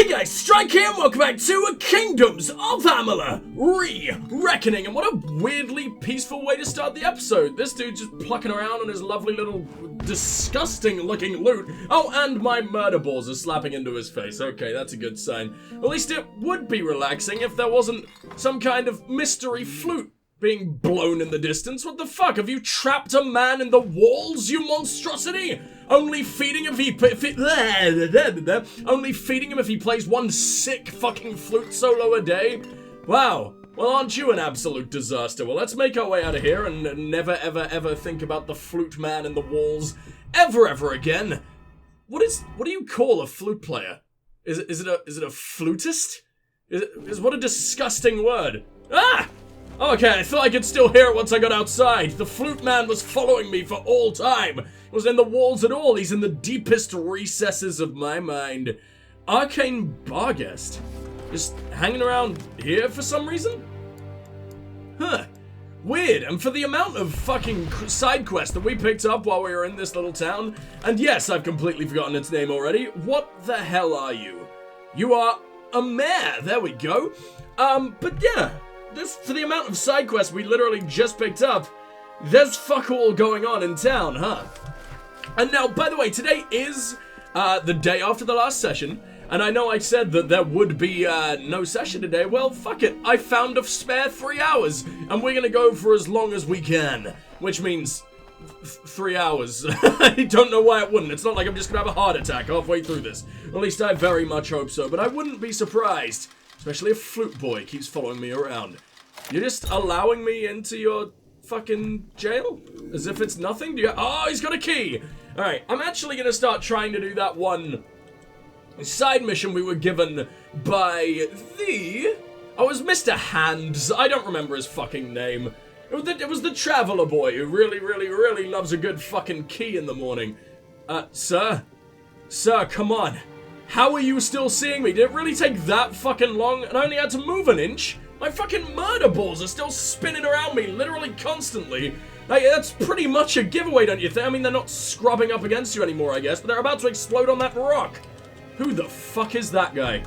TheEdgestrikeHD here, and welcome back to Kingdoms of Amalur Re-Reckoning. And what a weirdly peaceful way to start the episode. This dude just plucking around on his lovely little disgusting looking loot. Oh, and my murder balls are slapping into his face. Okay, that's a good sign. At least it would be relaxing if there wasn't some kind of mystery flute being blown in the distance. What the fuck? Have you trapped a man in the walls, you monstrosity? Only feeding him if he plays one sick fucking flute solo a day? Wow. Well, aren't you an absolute disaster? Well, let's make our way out of here and never ever think about the flute man in the walls ever again. What do you call a flute player? Is it a flutist? What a disgusting word. Ah! Okay, I thought I could still hear it once I got outside. The flute man was following me for all time. He wasn't in the walls at all. He's in the deepest recesses of my mind. Arcane Barguest. Just hanging around here for some reason? Huh. Weird. And for the amount of fucking side quests that we picked up while we were in this little town, and yes, I've completely forgotten its name already, what the hell are you? You are a mare. There we go. But yeah. For the amount of side quests we literally just picked up, there's fuck all going on in town, huh? And now, by the way, today is the day after the last session, and I know I said that there would be no session today. Well, fuck it. I found a spare 3 hours, and we're gonna go for as long as we can, which means 3 hours. I don't know why it wouldn't. It's not like I'm just gonna have a heart attack halfway through this. At least I very much hope so, but I wouldn't be surprised. Especially if Flute Boy keeps following me around. You're just allowing me into your fucking jail? As if it's nothing? Oh, he's got a key! Alright, I'm actually gonna start trying to do that one side mission we were given by Oh, it was Mr. Hands. I don't remember his fucking name. It was the Traveler Boy who really loves a good fucking key in the morning. Sir? Sir, come on. How are you still seeing me? Did it really take that fucking long? And I only had to move an inch? My fucking murder balls are still spinning around me, literally constantly. Like, that's pretty much a giveaway, don't you think? I mean, they're not scrubbing up against you anymore, I guess, but they're about to explode on that rock. Who the fuck is that guy?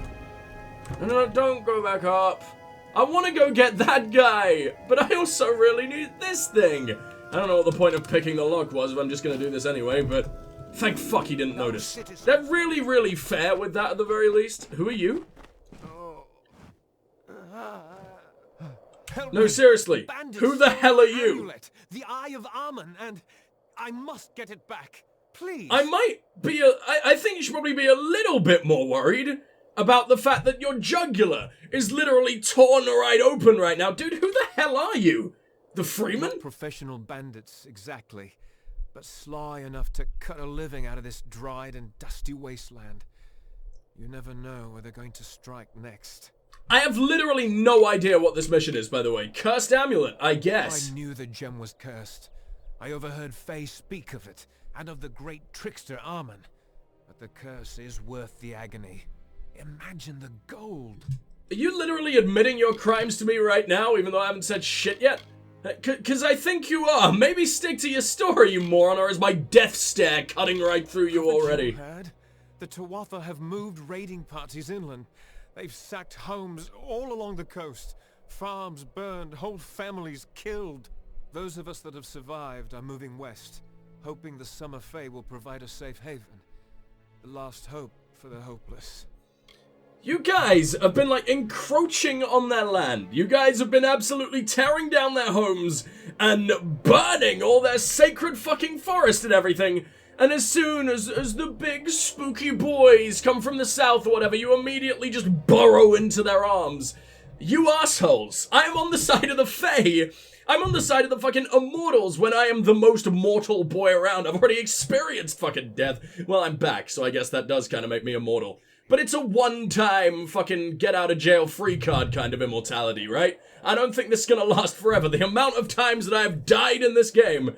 No, don't go back up. I want to go get that guy, but I also really need this thing. I don't know what the point of picking the lock was if I'm just going to do this anyway, but... Thank fuck he didn't notice. They're really fair with that at the very least. Who are you? No, seriously. Who the hell are you? The Eye of Almain, and I must get it back. Please. I might be I think you should probably be a little bit more worried about the fact that your jugular is literally torn right open right now. Dude, who the hell are you? The Freeman? Not professional bandits, exactly. But sly enough to cut a living out of this dried and dusty wasteland. You never know where they're going to strike next. I have literally no idea what this mission is, by the way. Cursed amulet, I guess. I knew the gem was cursed. I overheard Faye speak of it, and of the great trickster Almain. But the curse is worth the agony. Imagine the gold. Are you literally admitting your crimes to me right now, even though I haven't said shit yet? Cause I think you are. Maybe stick to your story, you moron, or is my death stare cutting right through you already? Heard? The Tuatha have moved raiding parties inland. They've sacked homes all along the coast. Farms burned, whole families killed. Those of us that have survived are moving west, hoping the Summer Fae will provide a safe haven. The last hope for the hopeless. You guys have been, like, encroaching on their land. You guys have been absolutely tearing down their homes and burning all their sacred fucking forest and everything. And as soon as the big spooky boys come from the south or whatever, you immediately just burrow into their arms. You assholes. I am on the side of the Fae. I'm on the side of the fucking immortals when I am the most mortal boy around. I've already experienced fucking death. Well, I'm back, so I guess that does kind of make me immortal. But it's a one-time fucking get-out-of-jail-free card kind of immortality, right? I don't think this is gonna last forever. The amount of times that I have died in this game,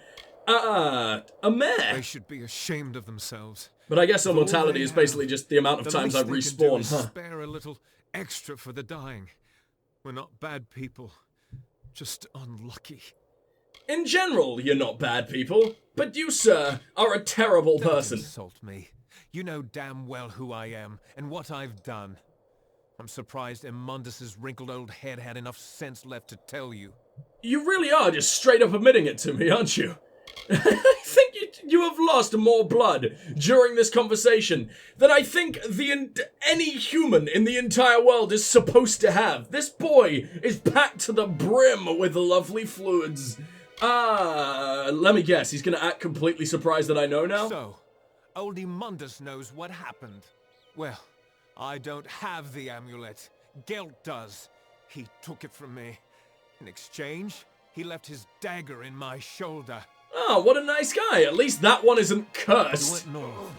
a mare. They should be ashamed of themselves. But I guess immortality is basically just the amount of times I respawn, huh? Spare a little extra for the dying. We're not bad people, just unlucky. In general, you're not bad people, but you, sir, are a terrible person. Don't insult me. You know damn well who I am and what I've done. I'm surprised Immundus's wrinkled old head had enough sense left to tell you. You really are just straight up admitting it to me, aren't you? I think you have lost more blood during this conversation than I think any human in the entire world is supposed to have. This boy is packed to the brim with lovely fluids. Let me guess, he's gonna act completely surprised that I know now? So, old Immundus knows what happened. Well, I don't have the amulet. Gelt does. He took it from me. In exchange, he left his dagger in my shoulder. Oh, what a nice guy. At least that one isn't cursed. He went north.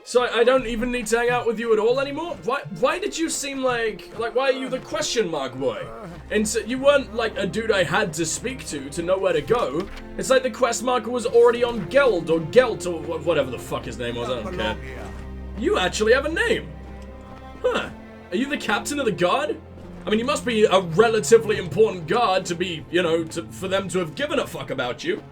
So I don't even need to hang out with you at all anymore? Why did you seem like why are you the question mark boy? And so you weren't like a dude I had to speak to know where to go. It's like the quest marker was already on Geld or Gelt or whatever the fuck his name was, I don't care. You actually have a name. Huh. Are you the captain of the guard? I mean, you must be a relatively important guard to be, you know, for them to have given a fuck about you.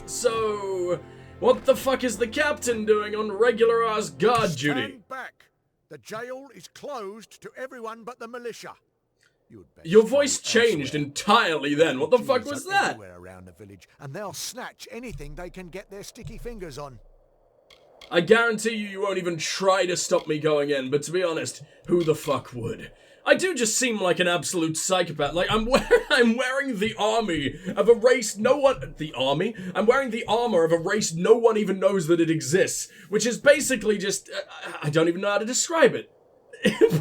So, what the fuck is the captain doing on regular-ass guard duty? Stand back. The jail is closed to everyone but the militia. Your voice changed entirely then. What the fuck was that? Everywhere around the village, and they'll snatch anything they can get their sticky fingers on. I guarantee you won't even try to stop me going in, but to be honest, who the fuck would? I do just seem like an absolute psychopath. Like, I'm wearing the army of a race I'm wearing the armor of a race no one even knows that it exists. Which is basically just, I don't even know how to describe it.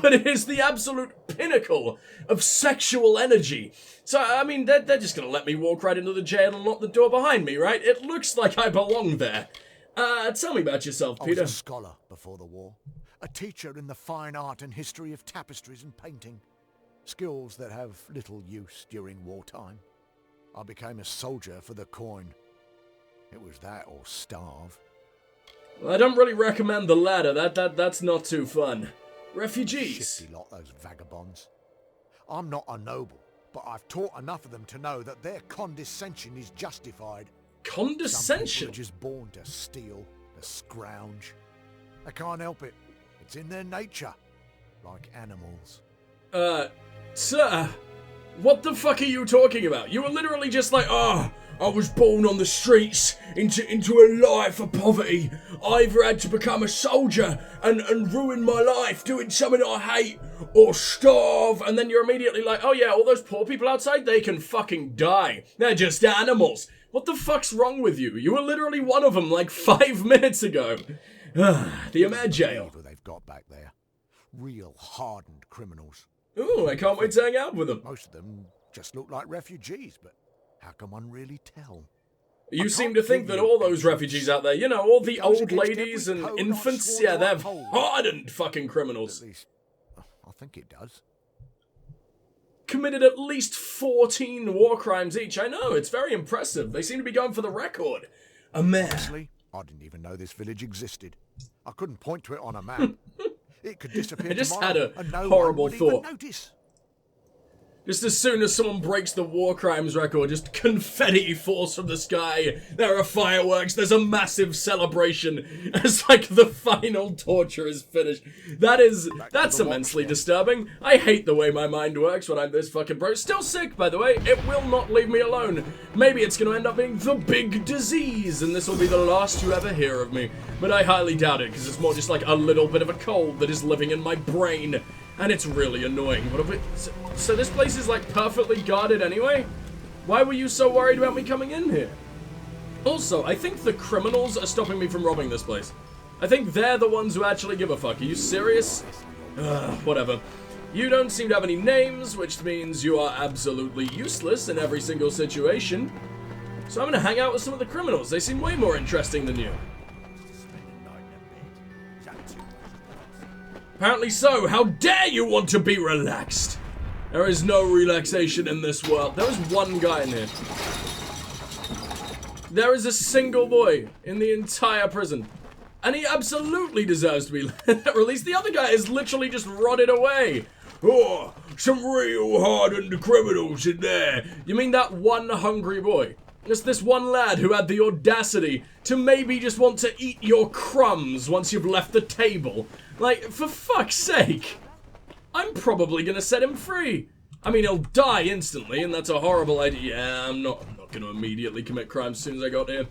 But it is the absolute pinnacle of sexual energy. So, I mean, they're just gonna let me walk right into the jail and lock the door behind me, right? It looks like I belong there. Tell me about yourself, Peter. I was a scholar before the war. A teacher in the fine art and history of tapestries and painting. Skills that have little use during wartime. I became a soldier for the coin. It was that or starve. Well, I don't really recommend the latter. That's not too fun. Refugees. Shifty lot, those vagabonds. I'm not a noble, but I've taught enough of them to know that their condescension is justified. Condescension? Some people are just born to steal, to scrounge. They can't help it. It's in their nature, like animals. Sir, what the fuck are you talking about? You were literally just like, I was born on the streets into a life of poverty. I either had to become a soldier and ruin my life doing something I hate, or starve, and then you're immediately like, oh yeah, all those poor people outside, they can fucking die. They're just animals. What the fuck's wrong with you? You were literally one of them like 5 minutes ago. The Amer jail. They've got back there. Real hardened criminals. Ooh, I can't wait to hang out with them. Most of them just look like refugees, but how can one really tell? You seem to think that all those refugees out there, you know, all the old ladies and infants, yeah, they're hardened fucking criminals. At least, I think it does. Committed at least 14 war crimes each. I know, it's very impressive. They seem to be going for the record. Honestly, I didn't even know this village existed. I couldn't point to it on a map. It could disappear I just tomorrow, had a and no horrible one would thought. even notice. Just as soon as someone breaks the war crimes record, just confetti falls from the sky. There are fireworks. There's a massive celebration as like the final torture is finished. That's immensely disturbing. I hate the way my mind works when I'm this fucking broke. Still sick, by the way. It will not leave me alone. Maybe it's gonna end up being the big disease, and this will be the last you ever hear of me. But I highly doubt it, because it's more just like a little bit of a cold that is living in my brain. And it's really annoying. So this place is like perfectly guarded anyway? Why were you so worried about me coming in here? Also, I think the criminals are stopping me from robbing this place. I think they're the ones who actually give a fuck. Are you serious? Whatever. You don't seem to have any names, which means you are absolutely useless in every single situation. So I'm gonna hang out with some of the criminals. They seem way more interesting than you. Apparently so. How dare you want to be relaxed? There is no relaxation in this world. There was one guy in here. There is a single boy in the entire prison. And he absolutely deserves to be released. The other guy is literally just rotted away. Oh, some real hardened criminals in there. You mean that one hungry boy? Just this one lad who had the audacity to maybe just want to eat your crumbs once you've left the table. Like, for fuck's sake. I'm probably gonna set him free. I mean, he'll die instantly, and that's a horrible idea. Yeah, I'm not gonna immediately commit crimes as soon as I got here.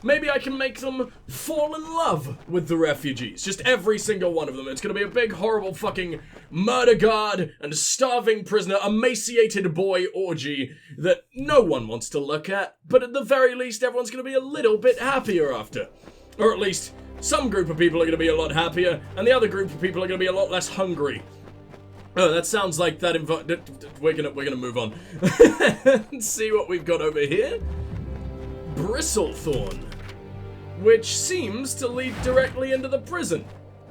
Maybe I can make them fall in love with the refugees. Just every single one of them. It's gonna be a big, horrible fucking murder guard and starving prisoner, emaciated boy orgy that no one wants to look at, but at the very least, everyone's gonna be a little bit happier after. Or at least, some group of people are gonna be a lot happier, and the other group of people are gonna be a lot less hungry. Oh, that sounds like that we're gonna move on. Let's see what we've got over here. Bristlethorn, which seems to lead directly into the prison,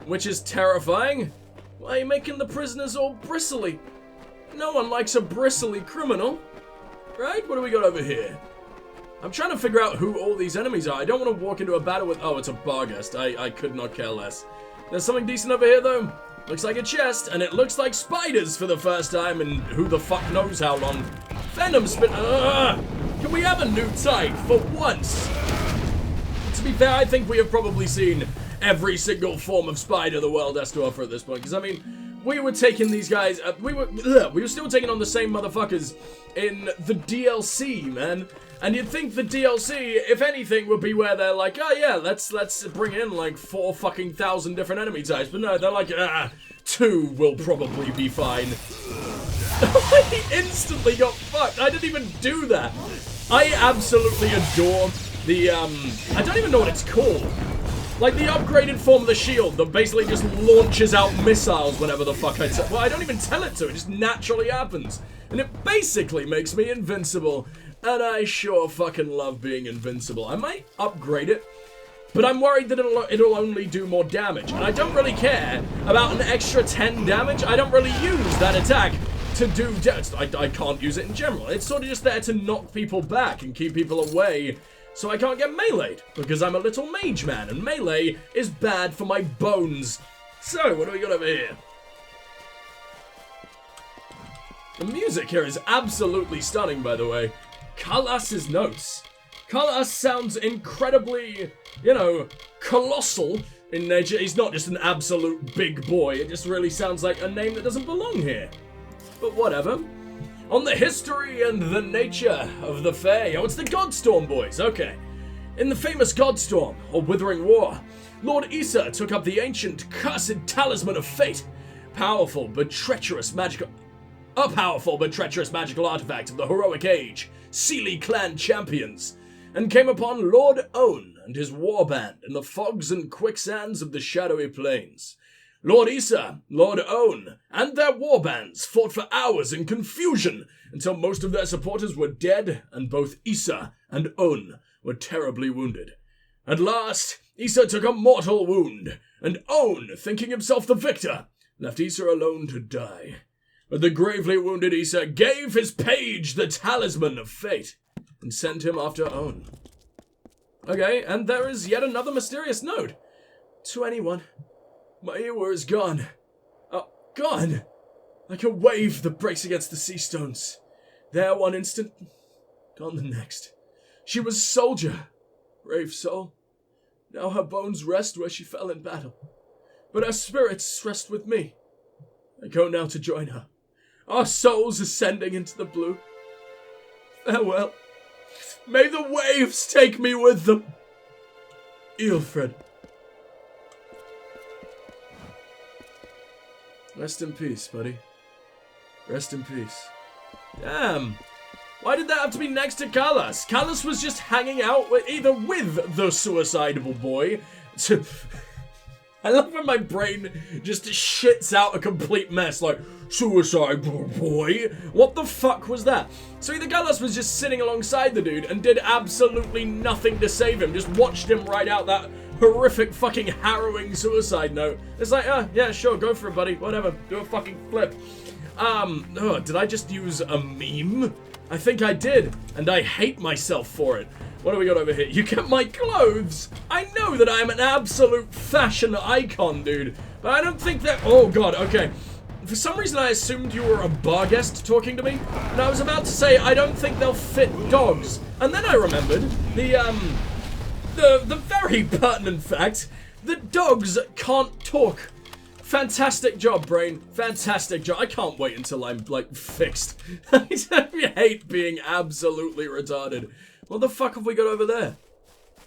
which is terrifying. Why are you making the prisoners all bristly? No one likes a bristly criminal, right? What do we got over here? I'm trying to figure out who all these enemies are. I don't want to walk into a battle with... Oh, it's a Barghest. I could not care less. There's something decent over here, though. Looks like a chest, and it looks like spiders for the first time in who the fuck knows how long. Venom spit. Can we have a new type for once? To be fair, I think we have probably seen every single form of spider the world has to offer at this point. Because I mean, we were taking these guys. We were still taking on the same motherfuckers in the DLC, man. And you'd think the DLC, if anything, would be where they're like, oh yeah, let's bring in like 4,000 different enemy types. But no, they're like, 2 will probably be fine. I instantly got fucked. I didn't even do that. I absolutely adore the, I don't even know what it's called. Like the upgraded form of the shield that basically just launches out missiles whenever the fuck I tell. Well, I don't even tell it to, it just naturally happens. And it basically makes me invincible. And I sure fucking love being invincible. I might upgrade it, but I'm worried that it'll only do more damage. And I don't really care about an extra 10 damage. I don't really use that attack to do damage. I can't use it in general. It's sort of just there to knock people back and keep people away so I can't get meleeed, because I'm a little mage man, and melee is bad for my bones. So, what do we got over here? The music here is absolutely stunning, by the way. Kalas's notes. Kalas sounds incredibly, you know, colossal in nature. He's not just an absolute big boy. It just really sounds like a name that doesn't belong here. But whatever. On the history and the nature of the Fae. Oh, it's the Godstorm boys. Okay. In the famous Godstorm, or Withering War, Lord Issa took up the ancient, cursed talisman of fate. A powerful but treacherous magical artifact of the heroic age, Sealy clan champions, and came upon Lord Own and his warband in the fogs and quicksands of the shadowy plains. Lord Issa, Lord Own, and their warbands fought for hours in confusion until most of their supporters were dead and both Issa and Own were terribly wounded. At last, Issa took a mortal wound, and Own, thinking himself the victor, left Issa alone to die. But the gravely wounded Issa gave his page the talisman of fate and sent him after Own. Okay, and there is yet another mysterious note. To anyone, my Ewa is gone. Gone! Like a wave that breaks against the sea stones. There one instant, gone the next. She was a soldier, brave soul. Now her bones rest where she fell in battle. But her spirits rest with me. I go now to join her. Our souls ascending into the blue. Farewell. May the waves take me with them. Ealfred. Rest in peace, buddy. Rest in peace. Damn. Why did that have to be next to Kalas? Kalas was just hanging out either with the suicidable boy. I love when my brain just shits out a complete mess, like, suicide boy? What the fuck was that? So either Kalas was just sitting alongside the dude and did absolutely nothing to save him, just watched him write out that horrific fucking harrowing suicide note. It's like, yeah, sure, go for it, buddy, whatever, do a fucking flip. Did I just use a meme? I think I did, and I hate myself for it. What do we got over here? You get my clothes! I know that I am an absolute fashion icon, dude, but I don't think that... Oh, God, okay. For some reason, I assumed you were a Barghest talking to me, and I was about to say, I don't think they'll fit dogs. And then I remembered the very pertinent fact that dogs can't talk. Fantastic job, Brain. Fantastic job. I can't wait until I'm, like, fixed. I hate being absolutely retarded. What the fuck have we got over there?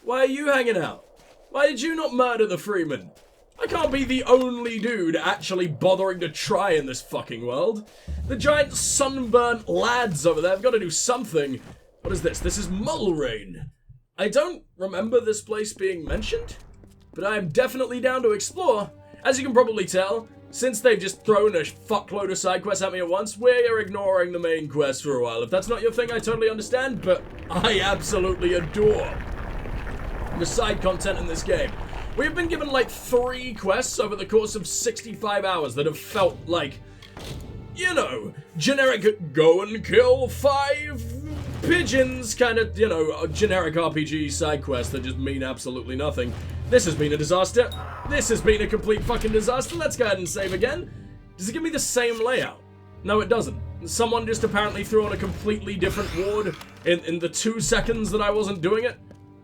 Why are you hanging out? Why did you not murder the Freeman? I can't be the only dude actually bothering to try in this fucking world. The giant sunburnt lads over there have got to do something. What is this? This is Mulrain. I don't remember this place being mentioned, but I am definitely down to explore. As you can probably tell, since they've just thrown a fuckload of side quests at me at once, we're ignoring the main quest for a while. If that's not your thing, I totally understand, but I absolutely adore the side content in this game. We've been given like 3 quests over the course of 65 hours that have felt like, you know, generic go and kill 5 pigeons kind of, you know, generic RPG side quests that just mean absolutely nothing. This has been a disaster. This has been a complete fucking disaster. Let's go ahead and save again. Does it give me the same layout? No, it doesn't. Someone just apparently threw on a completely different ward in the 2 seconds that I wasn't doing it.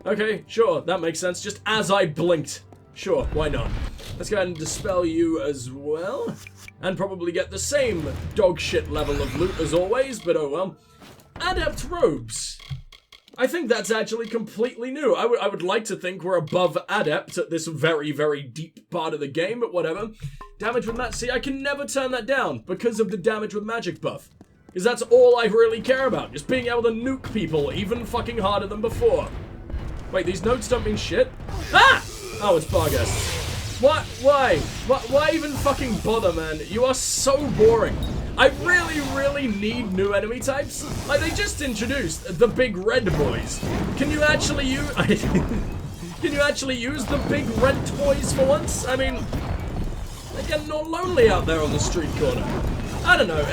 Okay, sure, that makes sense. Just as I blinked. Sure, why not? Let's go ahead and dispel you as well. And probably get the same dog shit level of loot as always, but oh well. Adept robes. I think that's actually completely new. I would like to think we're above Adept at this very, very deep part of the game, but whatever. Damage with magic. See, I can never turn that down because of the damage with magic buff. Because that's all I really care about. Just being able to nuke people even fucking harder than before. Wait, these notes don't mean shit? Ah! Oh, it's Bargas. What? Why? Why even fucking bother, man? You are so boring. I really, really need new enemy types. Like, they just introduced the big red boys. Can you actually use... Can you actually use the big red toys for once? I mean, they're getting all lonely out there on the street corner. I don't know.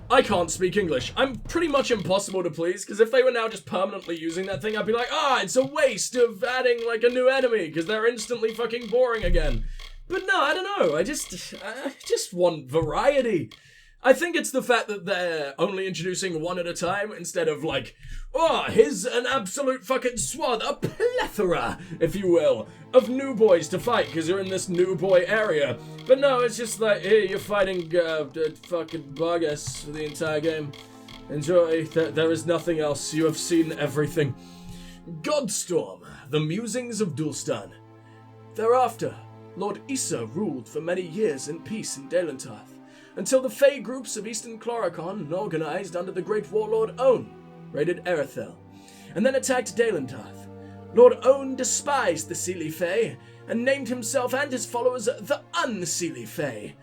I can't speak English. I'm pretty much impossible to please, because if they were now just permanently using that thing, I'd be like, it's a waste of adding, like, a new enemy, because they're instantly fucking boring again. But no, I don't know. I just want variety. I think it's the fact that they're only introducing one at a time instead of like, here's an absolute fucking swathe, a plethora, if you will, of new boys to fight because you're in this new boy area. But no, it's just like, here, you're fighting fucking Bargas for the entire game. Enjoy. There is nothing else. You have seen everything. Godstorm, the musings of Dulstan. Thereafter, Lord Issa ruled for many years in peace in Dalentarth, until the Fey groups of Eastern Chloricon organized under the great warlord Own, raided Erethel, and then attacked Dalentarth. Lord Own despised the Seelie Fey, and named himself and his followers the Unseelie Fey.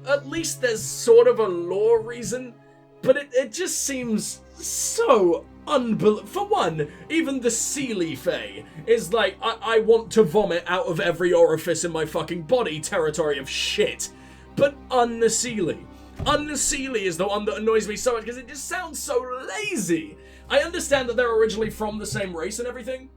At least there's sort of a lore reason, but it just seems so unbelievable. For one, even the Seelie Fey is like, I want to vomit out of every orifice in my fucking body territory of shit. But Unseelie is the one that annoys me so much because it just sounds so lazy. I understand that they're originally from the same race and everything,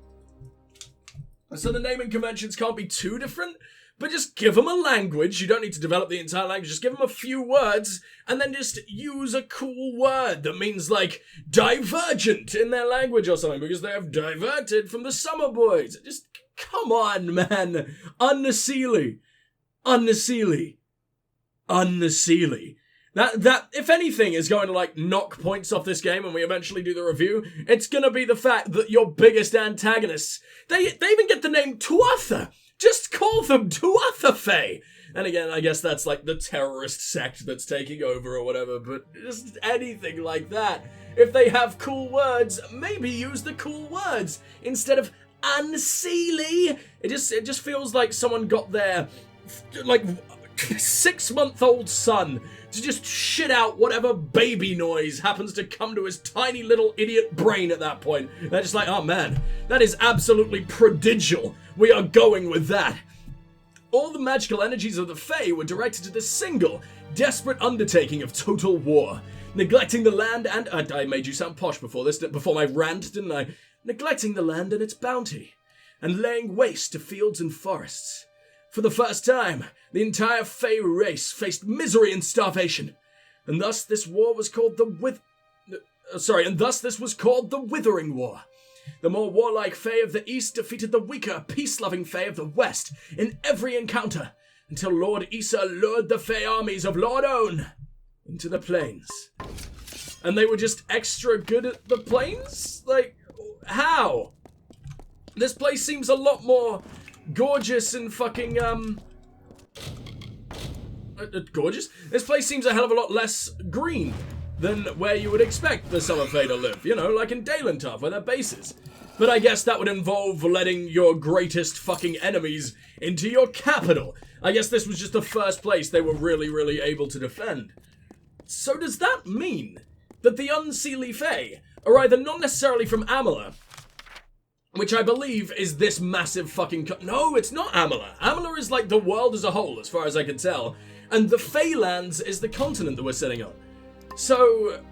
so the naming conventions can't be too different, but just give them a language. You don't need to develop the entire language. Just give them a few words, and then just use a cool word that means, like, divergent in their language or something, because they have diverted from the Summer Boys. Just, come on, man. Unseelie. That, if anything, is going to, like, knock points off this game when we eventually do the review. It's gonna be the fact that your biggest antagonists, they even get the name Tuatha. Just call them Tuatha Fey. And again, I guess that's like the terrorist sect that's taking over or whatever, but just anything like that. If they have cool words, maybe use the cool words instead of Unseelie. It just feels like someone got their, like, 6-month-old son to just shit out whatever baby noise happens to come to his tiny little idiot brain at that point. They're just like, oh man, that is absolutely prodigal. We are going with that. All the magical energies of the Fae were directed to this single, desperate undertaking of total war. Neglecting the land and... I made you sound posh before my rant, didn't I? Neglecting the land and its bounty, and laying waste to fields and forests. For the first time, the entire Fae race faced misery and starvation, and thus this war was called the Withering War. The more warlike Fae of the East defeated the weaker, peace-loving Fae of the West in every encounter, until Lord Issa lured the Fae armies of Lord Own into the plains. And they were just extra good at the plains? Like, how? This place seems a lot more gorgeous and fucking, gorgeous? This place seems a hell of a lot less green than where you would expect the Summer Fae to live. You know, like in Dalentarf, where their base is. But I guess that would involve letting your greatest fucking enemies into your capital. I guess this was just the first place they were really able to defend. So does that mean that the Unseelie Fae are either not necessarily from Amalur, which I believe is this massive fucking no, it's not Amalur. Amalur is like the world as a whole, as far as I can tell. And the Faelands is the continent that we're sitting on. So,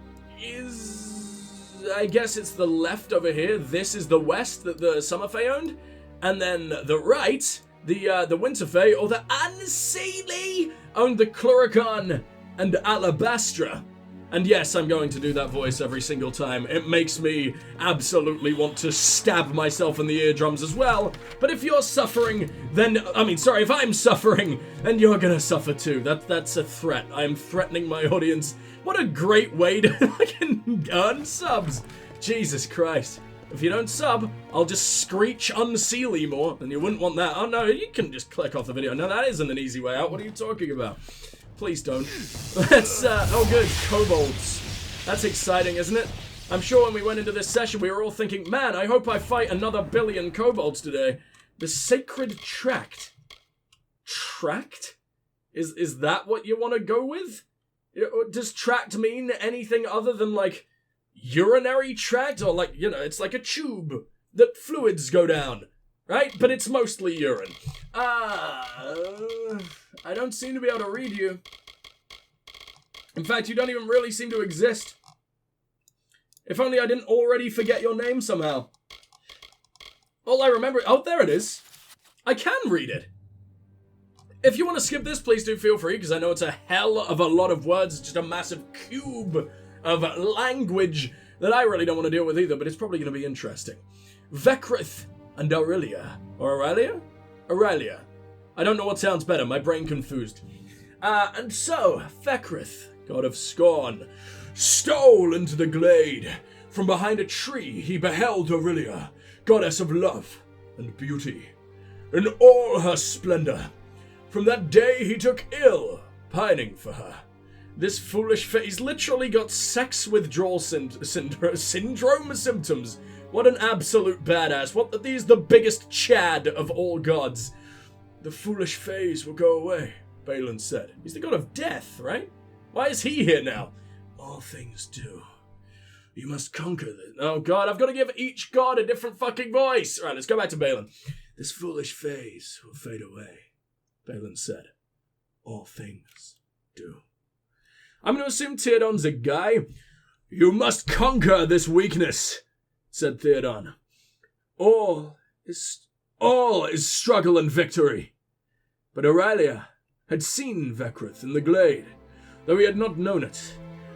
I guess it's the left over here. This is the west that the Summer Fae owned. And then the right, the Winter Fae, or the Unseelie, owned the Cluricon and Alabastra. And yes, I'm going to do that voice every single time. It makes me absolutely want to stab myself in the eardrums as well. But if you're suffering, then, if I'm suffering, then you're gonna suffer too. That's a threat. I'm threatening my audience. What a great way to fucking earn subs. Jesus Christ. If you don't sub, I'll just screech Unseelie more, and you wouldn't want that. Oh no, you can just click off the video. No, that isn't an easy way out. What are you talking about? Please don't. Let's, oh good, kobolds. That's exciting, isn't it? I'm sure when we went into this session, we were all thinking, man, I hope I fight another billion kobolds today. The Sacred Tract. Tract? Is that what you want to go with? Does tract mean anything other than, like, urinary tract? Or, like, you know, it's like a tube that fluids go down. Right? But it's mostly urine. I don't seem to be able to read you. In fact, you don't even really seem to exist. If only I didn't already forget your name somehow. All I remember... Oh, there it is. I can read it. If you want to skip this, please do feel free, because I know it's a hell of a lot of words. It's just a massive cube of language that I really don't want to deal with either, but it's probably going to be interesting. Vekrith and Aurelia. Or Aurelia? Aurelia. I don't know what sounds better, my brain confused. And so, Vekrith, god of scorn, stole into the glade. From behind a tree he beheld Aurelia, goddess of love and beauty, in all her splendor. From that day he took ill, pining for her. This foolish face literally got sex withdrawal syndrome symptoms. What an absolute badass. He's the biggest Chad of all gods. The foolish phase will go away, Balin said. He's the god of death, right? Why is he here now? All things do. You must conquer this. Oh god, I've got to give each god a different fucking voice. Alright, let's go back to Balin. This foolish phase will fade away, Balin said. All things do. I'm going to assume Theoden's a guy. You must conquer this weakness, said Theoden. All is struggle and victory. But Aurelia had seen Vekrith in the glade, though he had not known it.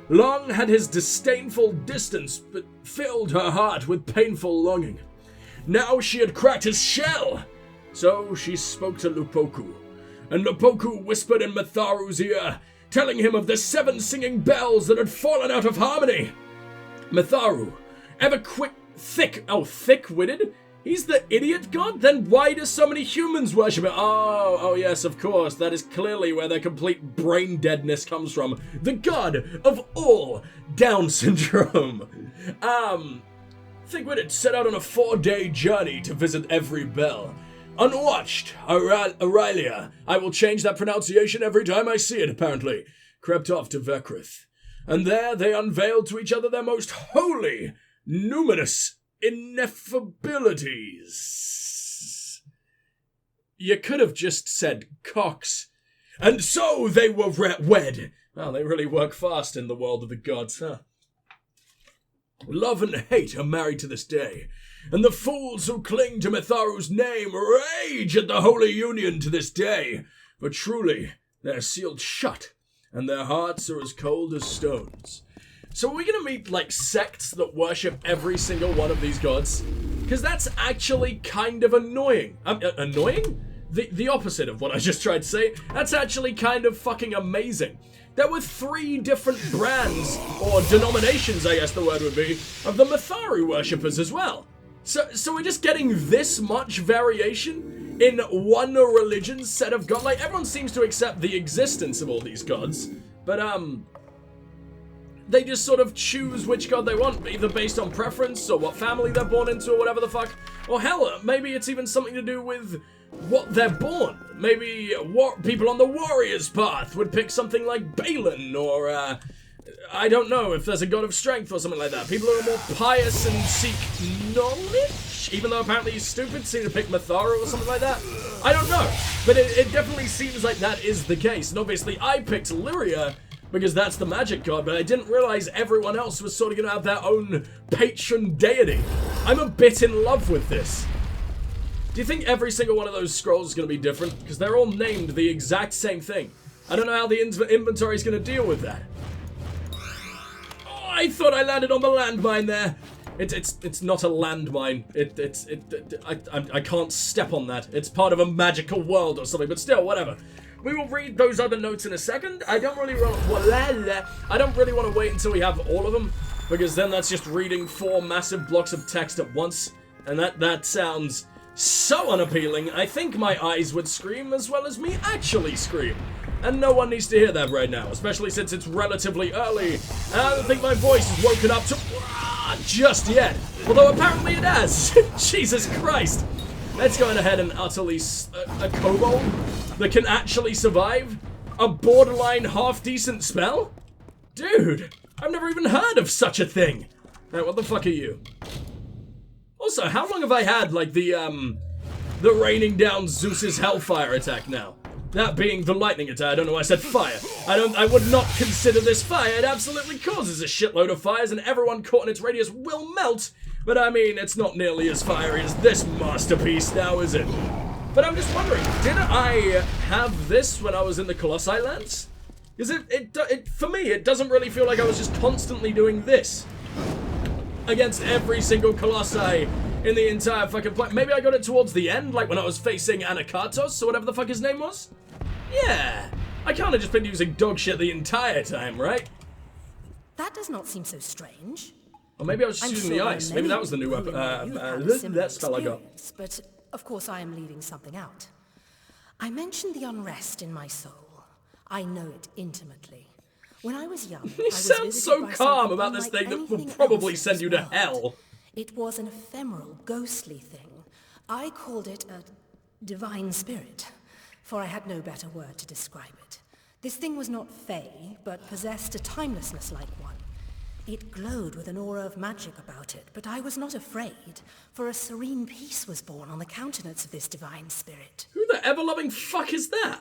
Long had his disdainful distance but filled her heart with painful longing. Now she had cracked his shell. So she spoke to Lupoku, and Lupoku whispered in Matharu's ear, telling him of the 7 singing bells that had fallen out of harmony. Matharu, ever thick-witted? He's the idiot god? Then why do so many humans worship him? Oh yes, of course. That is clearly where their complete brain deadness comes from. The god of all Down syndrome. Thick-witted set out on a 4-day journey to visit every bell. Unwatched, Aurelia, I will change that pronunciation every time I see it, apparently, crept off to Vekrith. And there they unveiled to each other their most holy, numinous ineffabilities. You could have just said cocks. And so they were wed. Well, they really work fast in the world of the gods, huh? Love and hate are married to this day, and the fools who cling to Matharu's name rage at the holy union to this day, for truly they're sealed shut, and their hearts are as cold as stones. So are we gonna meet, like, sects that worship every single one of these gods? Because that's actually kind of annoying. Annoying? The opposite of what I just tried to say. That's actually kind of fucking amazing. There were 3 different brands, or denominations I guess the word would be, of the Matharu worshippers as well. So we're just getting this much variation in one religion's set of god. Like, everyone seems to accept the existence of all these gods, but they just sort of choose which god they want, either based on preference or what family they're born into or whatever the fuck. Or hell, maybe it's even something to do with what they're born. Maybe people on the warrior's path would pick something like Balin, or I don't know if there's a god of strength or something like that. People who are more pious and seek knowledge, even though apparently he's stupid, seem to pick Matharu or something like that. I don't know, but it definitely seems like that is the case. And obviously I picked Lyria because that's the magic god, but I didn't realize everyone else was sort of going to have their own patron deity. I'm a bit in love with this. Do you think every single one of those scrolls is going to be different? Because they're all named the exact same thing. I don't know how the inventory is going to deal with that. Oh, I thought I landed on the landmine there. It's not a landmine. I can't step on that. It's part of a magical world or something, but still, whatever. We will read those other notes in a second. I don't really want to wait until we have all of them, because then that's just reading 4 massive blocks of text at once, and that sounds so unappealing. I think my eyes would scream as well as me actually scream. And no one needs to hear that right now, especially since it's relatively early, and I don't think my voice is woken up to just yet. Although apparently it has. Jesus Christ. Let's go ahead and utterly a kobold that can actually survive a borderline half-decent spell? Dude, I've never even heard of such a thing. Alright, what the fuck are you? Also, how long have I had, like, the raining down Zeus's hellfire attack now? That being the lightning attack. I don't know why I said fire. I would not consider this fire. It absolutely causes a shitload of fires, and everyone caught in its radius will melt. But I mean, it's not nearly as fiery as this masterpiece now, is it? But I'm just wondering, did I have this when I was in the Colossi lands? Because for me, it doesn't really feel like I was just constantly doing this against every single Colossi in the entire fucking play. Maybe I got it towards the end, like when I was facing Anakatos, or whatever the fuck his name was? Yeah, I can't have just been using dog shit the entire time, right? That does not seem so strange. Or maybe I was just using the ice. Maybe that was the new weapon. That spell I got. But of course I am leaving something out. I mentioned the unrest in my soul. I know it intimately. When I was young, You sound so calm about this thing that will probably send you to hell. It was an ephemeral, ghostly thing. I called it a divine spirit, for I had no better word to describe it. This thing was not fey, but possessed a timelessness like one. It glowed with an aura of magic about it, but I was not afraid, for a serene peace was born on the countenance of this divine spirit. Who the ever-loving fuck is that?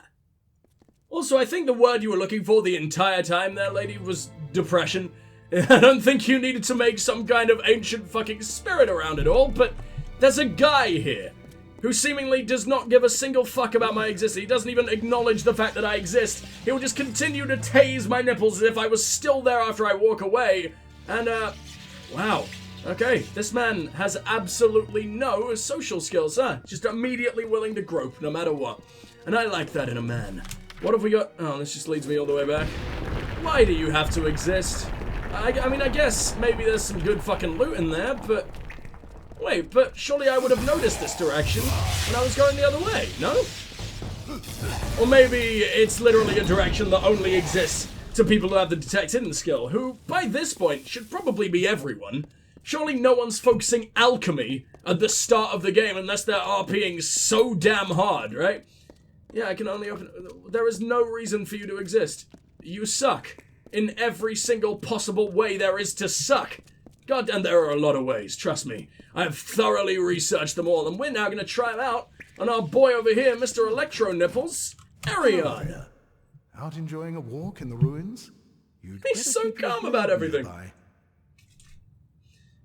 Also, I think the word you were looking for the entire time there, lady, was depression. I don't think you needed to make some kind of ancient fucking spirit around it all, but there's a guy here who seemingly does not give a single fuck about my existence. He doesn't even acknowledge the fact that I exist. He'll just continue to tase my nipples as if I was still there after I walk away. And, wow. Okay, this man has absolutely no social skills, huh? Just immediately willing to grope no matter what. And I like that in a man. What have we got? Oh, this just leads me all the way back. Why do you have to exist? I mean, I guess maybe there's some good fucking loot in there, but... Wait, but surely I would have noticed this direction when I was going the other way, no? Or maybe it's literally a direction that only exists to people who have the detect hidden skill, who, by this point, should probably be everyone. Surely no one's focusing alchemy at the start of the game unless they're RPing so damn hard, right? Yeah, I can only open... There is no reason for you to exist. You suck. In every single possible way there is to suck. God, and there are a lot of ways, trust me. I have thoroughly researched them all, and we're now going to try them out on our boy over here, Mr. Electro Nipples, Arion. Out enjoying a walk in the ruins? He's so calm about everything.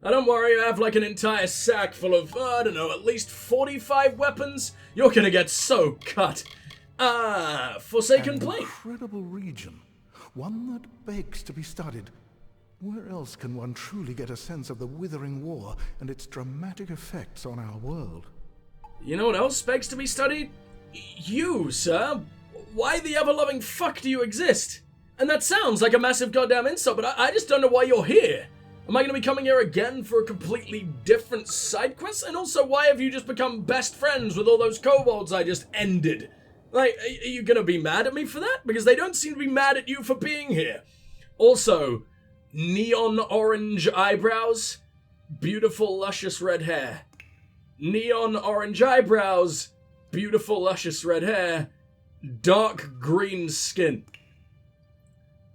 Now don't worry, I have like an entire sack full of, I don't know, at least 45 weapons. You're going to get so cut. Forsaken Plain. An incredible region. One that begs to be studied. Where else can one truly get a sense of the withering war and its dramatic effects on our world? You know what else begs to be studied? You, sir. Why the ever-loving fuck do you exist? And that sounds like a massive goddamn insult, but I just don't know why you're here. Am I going to be coming here again for a completely different side quest? And also, why have you just become best friends with all those kobolds I just ended? Like, are you going to be mad at me for that? Because they don't seem to be mad at you for being here. Also, neon orange eyebrows, beautiful luscious red hair. Neon orange eyebrows, beautiful luscious red hair, dark green skin.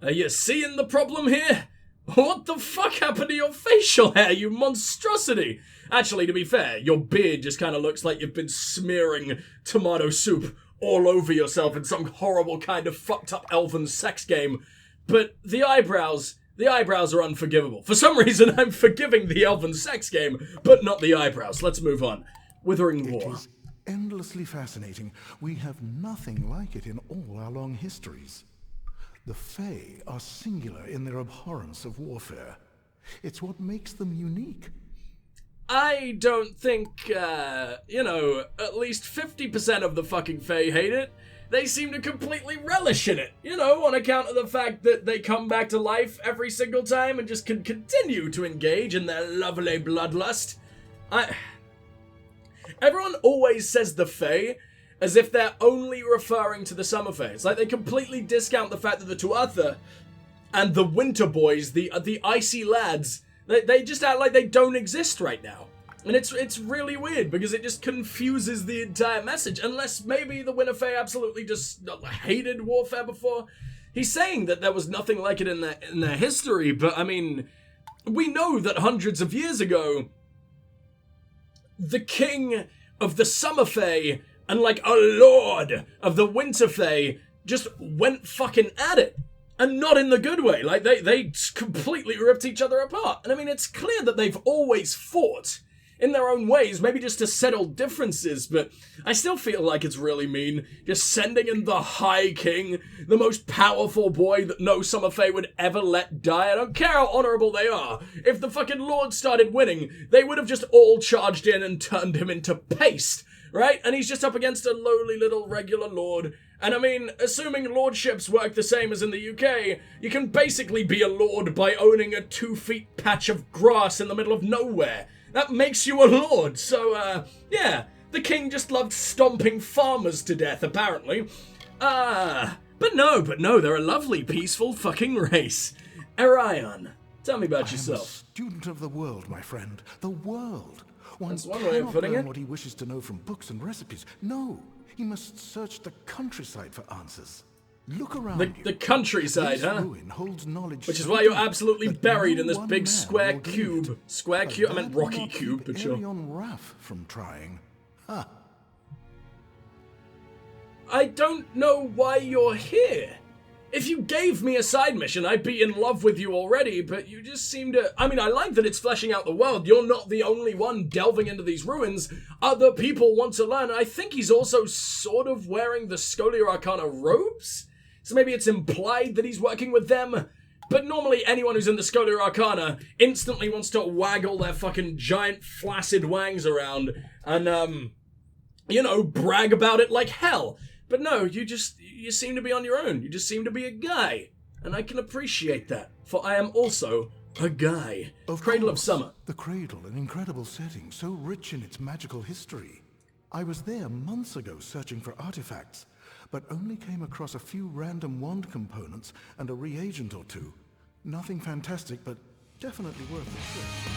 Are you seeing the problem here? What the fuck happened to your facial hair, you monstrosity? Actually, to be fair, your beard just kind of looks like you've been smearing tomato soup all over yourself in some horrible kind of fucked up elven sex game. But the eyebrows are unforgivable. For some reason, I'm forgiving the elven sex game, but not the eyebrows. Let's move on. Withering War. It is endlessly fascinating. We have nothing like it in all our long histories. The Fae are singular in their abhorrence of warfare. It's what makes them unique. I don't think, at least 50% of the fucking Fae hate it. They seem to completely relish in it, on account of the fact that they come back to life every single time and just can continue to engage in their lovely bloodlust. Everyone always says the Fae as if they're only referring to the Summer Fae. It's like they completely discount the fact that the Tuatha and the Winter Boys, the Icy Lads, they just act like they don't exist right now. And it's really weird because it just confuses the entire message. Unless maybe the Winter Fae absolutely just hated warfare before. He's saying that there was nothing like it in their history, but I mean, we know that hundreds of years ago, the king of the Summer Fae and like a lord of the Winter Fae just went fucking at it. And not in the good way. Like, they completely ripped each other apart. And I mean, it's clear that they've always fought in their own ways, maybe just to settle differences, but I still feel like it's really mean just sending in the High King, the most powerful boy that no Summer Fae would ever let die. I don't care how honorable they are. If the fucking Lord started winning, they would have just all charged in and turned him into paste. Right? And he's just up against a lowly little regular lord. And I mean, assuming lordships work the same as in the UK, you can basically be a lord by owning a 2-foot patch of grass in the middle of nowhere. That makes you a lord. So, yeah, the king just loved stomping farmers to death, apparently. But no, they're a lovely, peaceful fucking race. Arion, tell me about yourself. I am a student of the world, my friend. The world. That's one way of putting it. What he wishes to know from books and recipes. No, he must search the countryside for answers. Look around you. The countryside, this huh? ruin holds knowledge. Which is why you're absolutely buried in this big square cube. Square cube? I meant rocky cube, but sure. Raff from trying. Huh. I don't know why you're here. If you gave me a side mission, I'd be in love with you already, but you just seem to... I mean, I like that it's fleshing out the world. You're not the only one delving into these ruins. Other people want to learn. I think he's also sort of wearing the Scholia Arcana robes? So maybe it's implied that he's working with them? But normally anyone who's in the Scholia Arcana instantly wants to waggle their fucking giant flaccid wangs around and, brag about it like hell. But no, you seem to be on your own. You just seem to be a guy. And I can appreciate that, for I am also a guy. Cradle of Summer. The Cradle, an incredible setting, so rich in its magical history. I was there months ago searching for artifacts, but only came across a few random wand components and a reagent or two. Nothing fantastic, but definitely worth the trip.